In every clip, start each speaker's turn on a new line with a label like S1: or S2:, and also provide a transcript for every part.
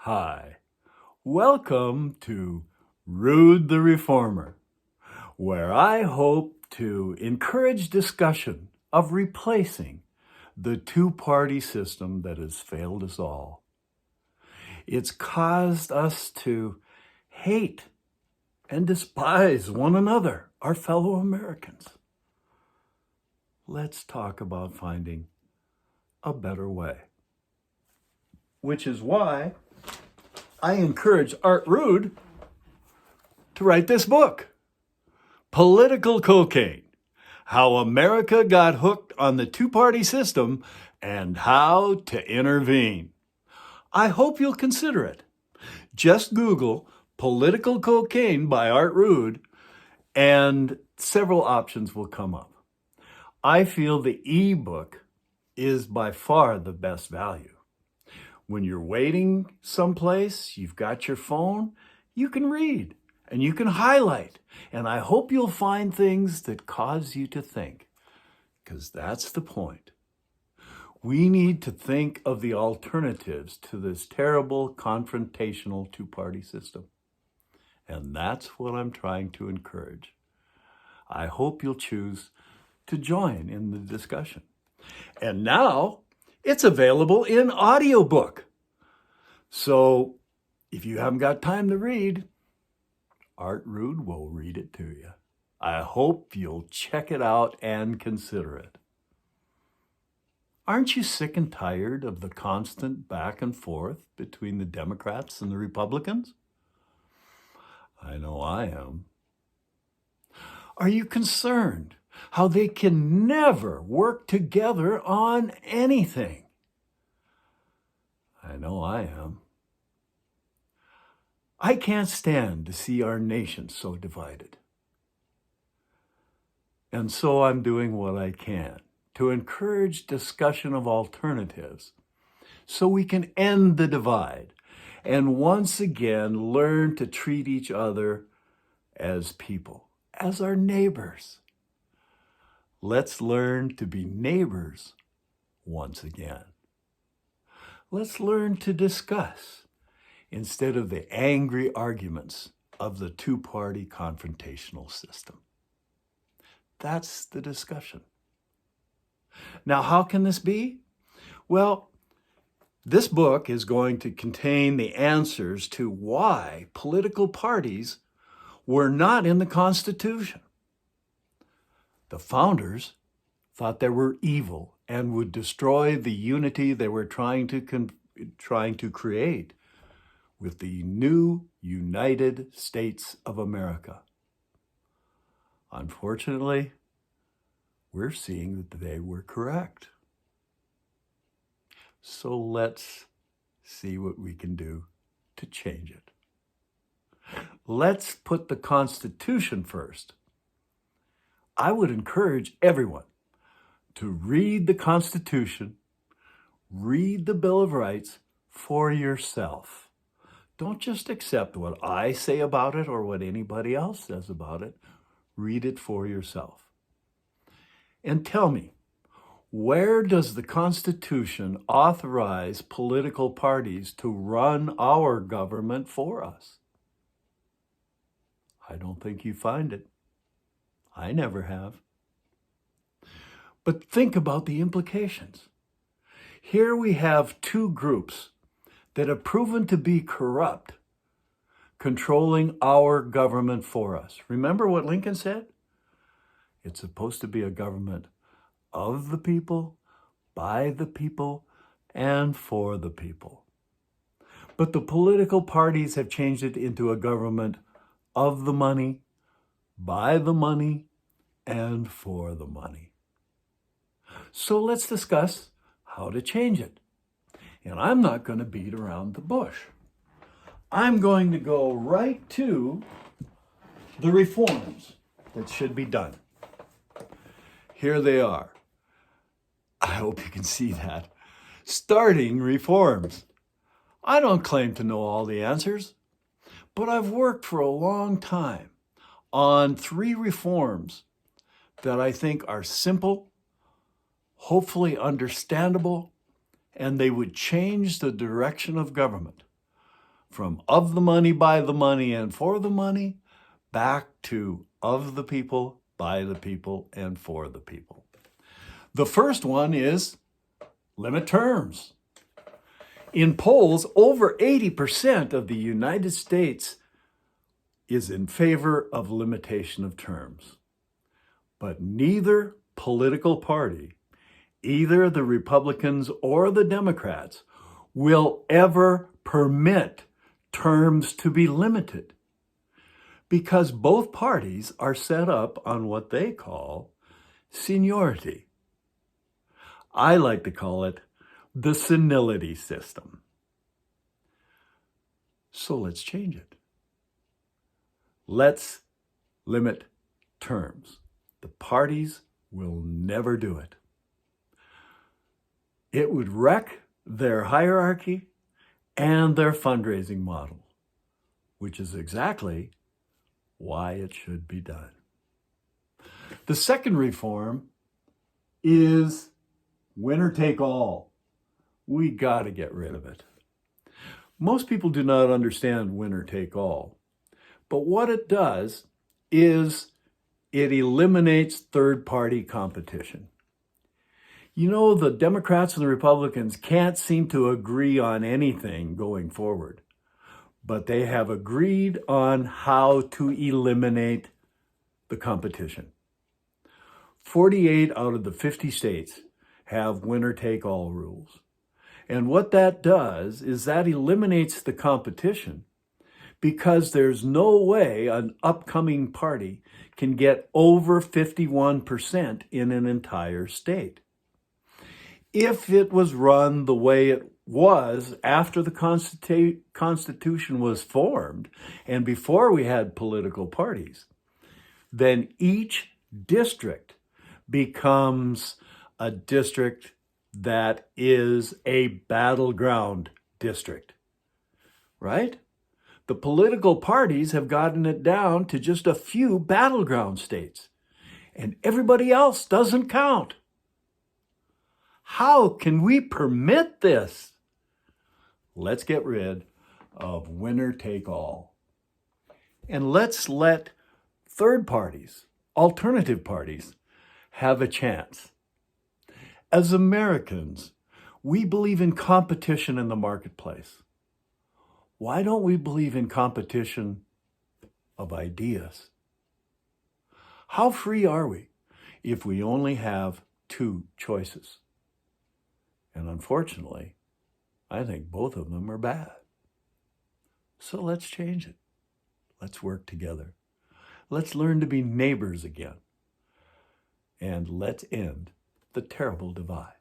S1: Hi, welcome to Rude the Reformer, where I hope to encourage discussion of replacing the two-party system that has failed us all. It's caused us to hate and despise one another, our fellow Americans. Let's talk about finding a better way. Which is why I encourage Art Rude to write this book, Political Cocaine: How America Got Hooked on the Two-Party System and How to Intervene. I hope you'll consider it. Just Google Political Cocaine by Art Rude and several options will come up. I feel the e-book is by far the best value. When you're waiting someplace, you've got your phone, you can read and you can highlight. And I hope you'll find things that cause you to think, because that's the point. We need to think of the alternatives to this terrible confrontational two-party system. And that's what I'm trying to encourage. I hope you'll choose to join in the discussion. And now it's available in audiobook. So if you haven't got time to read, Art Rude will read it to you. I hope you'll check it out and consider it. Aren't you sick and tired of the constant back and forth between the Democrats and the Republicans? I know I am. Are you concerned how they can never work together on anything? I know I am. I can't stand to see our nation so divided. And so I'm doing what I can to encourage discussion of alternatives so we can end the divide and once again learn to treat each other as people, as our neighbors. Let's learn to be neighbors once again. Let's learn to discuss instead of the angry arguments of the two-party confrontational system. That's the discussion. Now, how can this be? Well, this book is going to contain the answers to why political parties were not in the Constitution. The founders thought they were evil and would destroy the unity they were trying to create with the new United States of America. Unfortunately, we're seeing that they were correct. So let's see what we can do to change it. Let's put the Constitution first. I would encourage everyone to read the Constitution, read the Bill of Rights for yourself. Don't just accept what I say about it or what anybody else says about it. Read it for yourself. And tell me, where does the Constitution authorize political parties to run our government for us? I don't think you find it. I never have. But think about the implications. Here we have two groups that have proven to be corrupt, controlling our government for us. Remember what Lincoln said? It's supposed to be a government of the people, by the people, and for the people. But the political parties have changed it into a government of the money, by the money, and for the money. So let's discuss how to change it. And I'm not going to beat around the bush. I'm going to go right to the reforms that should be done. Here they are. I hope you can see that. Starting reforms. I don't claim to know all the answers, but I've worked for a long time on 3 reforms that I think are simple, hopefully understandable, and they would change the direction of government from of the money, by the money, and for the money, back to of the people, by the people, and for the people. The first one is limit terms. In polls, over 80% of the United States is in favor of limitation of terms. But neither political party, either the Republicans or the Democrats, will ever permit terms to be limited, because both parties are set up on what they call seniority. I like to call it the senility system. So let's change it. Let's limit terms. The parties will never do it. It would wreck their hierarchy and their fundraising model, which is exactly why it should be done. The second reform is winner take all. We got to get rid of it. Most people do not understand winner take all, but what it does is it eliminates third-party competition. You know, the Democrats and the Republicans can't seem to agree on anything going forward, but they have agreed on how to eliminate the competition. 48 out of the 50 states have winner-take-all rules. And what that does is that eliminates the competition, because there's no way an upcoming party can get over 51% in an entire state. If it was run the way it was after the Constitution was formed and before we had political parties, then each district becomes a district that is a battleground district, right? The political parties have gotten it down to just a few battleground states, and everybody else doesn't count. How can we permit this? Let's get rid of winner take all. And let's let third parties, alternative parties, have a chance. As Americans, we believe in competition in the marketplace. Why don't we believe in competition of ideas? How free are we if we only have two choices? And unfortunately, I think both of them are bad. So let's change it. Let's work together. Let's learn to be neighbors again. And let's end the terrible divide.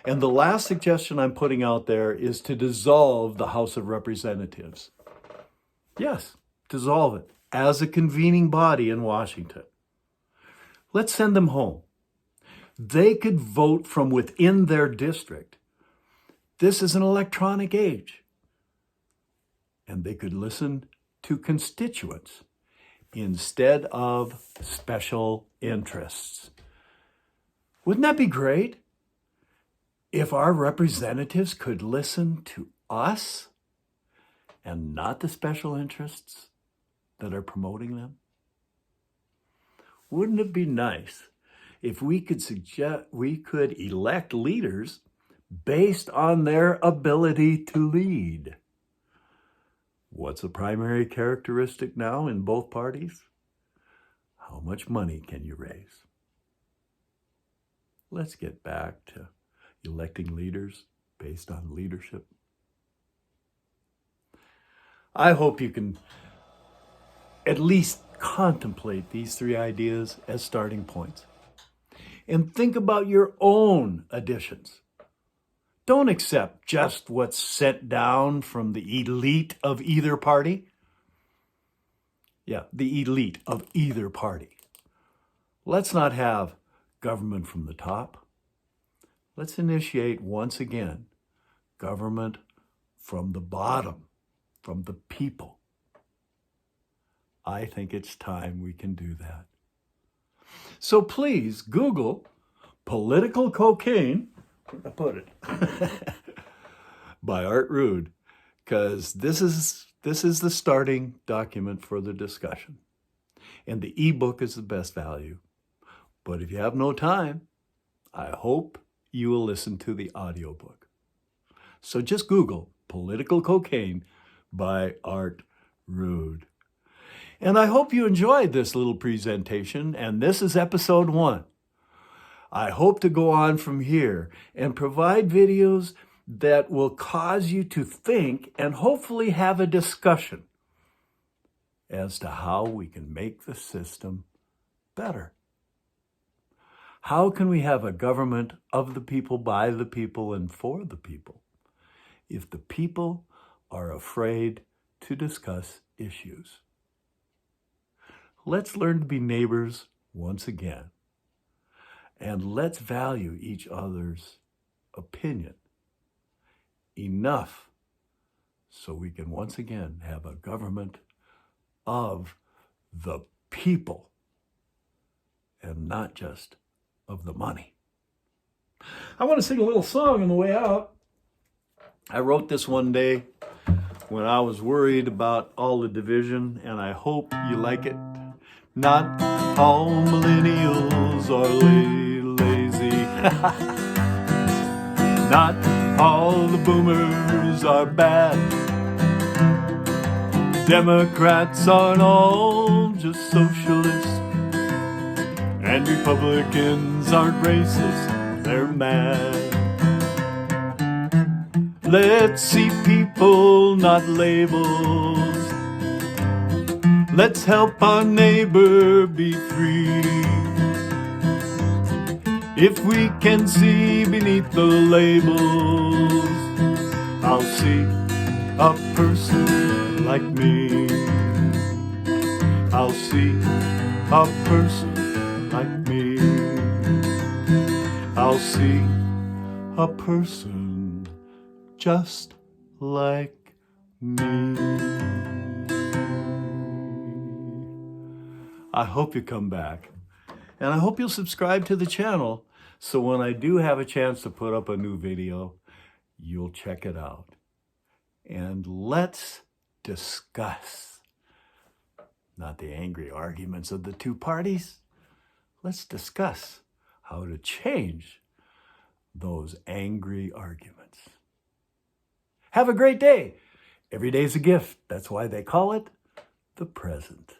S1: And the last suggestion I'm putting out there is to dissolve the House of Representatives. Yes, dissolve it as a convening body in Washington. Let's send them home. They could vote from within their district. This is an electronic age. And they could listen to constituents instead of special interests. Wouldn't that be great? If our representatives could listen to us and not the special interests that are promoting them? Wouldn't it be nice if we could elect leaders based on their ability to lead? What's a primary characteristic now in both parties? How much money can you raise? Let's get back to electing leaders based on leadership. I hope you can at least contemplate these three ideas as starting points and think about your own additions. Don't accept just what's sent down from the elite of either party. Yeah, the elite of either party. Let's not have government from the top. Let's initiate once again government from the bottom, from the people. I think it's time we can do that. So please Google political cocaine, where'd I put it? by Art Rude. because this is the starting document for the discussion. And the ebook is the best value. But if you have no time, I hope you will listen to the audiobook. So just Google Political Cocaine by Art Rude. And I hope you enjoyed this little presentation, and this is episode 1. I hope to go on from here and provide videos that will cause you to think and hopefully have a discussion as to how we can make the system better. How can we have a government of the people, by the people, and for the people if the people are afraid to discuss issues? Let's learn to be neighbors once again, and let's value each other's opinion enough so we can once again have a government of the people and not just of the money. I want to sing a little song on the way out. I wrote this one day when I was worried about all the division, and I hope you like it. Not all millennials are lazy. Not all the boomers are bad. Democrats aren't all just socialists. And Republicans aren't racist, they're mad. Let's see people, not labels. Let's help our neighbor be free. If we can see beneath the labels, I'll see a person like me. I'll see a person like me. I'll see a person just like me. I hope you come back, and I hope you'll subscribe to the channel so when I do have a chance to put up a new video, you'll check it out. And let's discuss, not the angry arguments of the two parties. Let's discuss how to change those angry arguments. Have a great day. Every day's a gift. That's why they call it the present.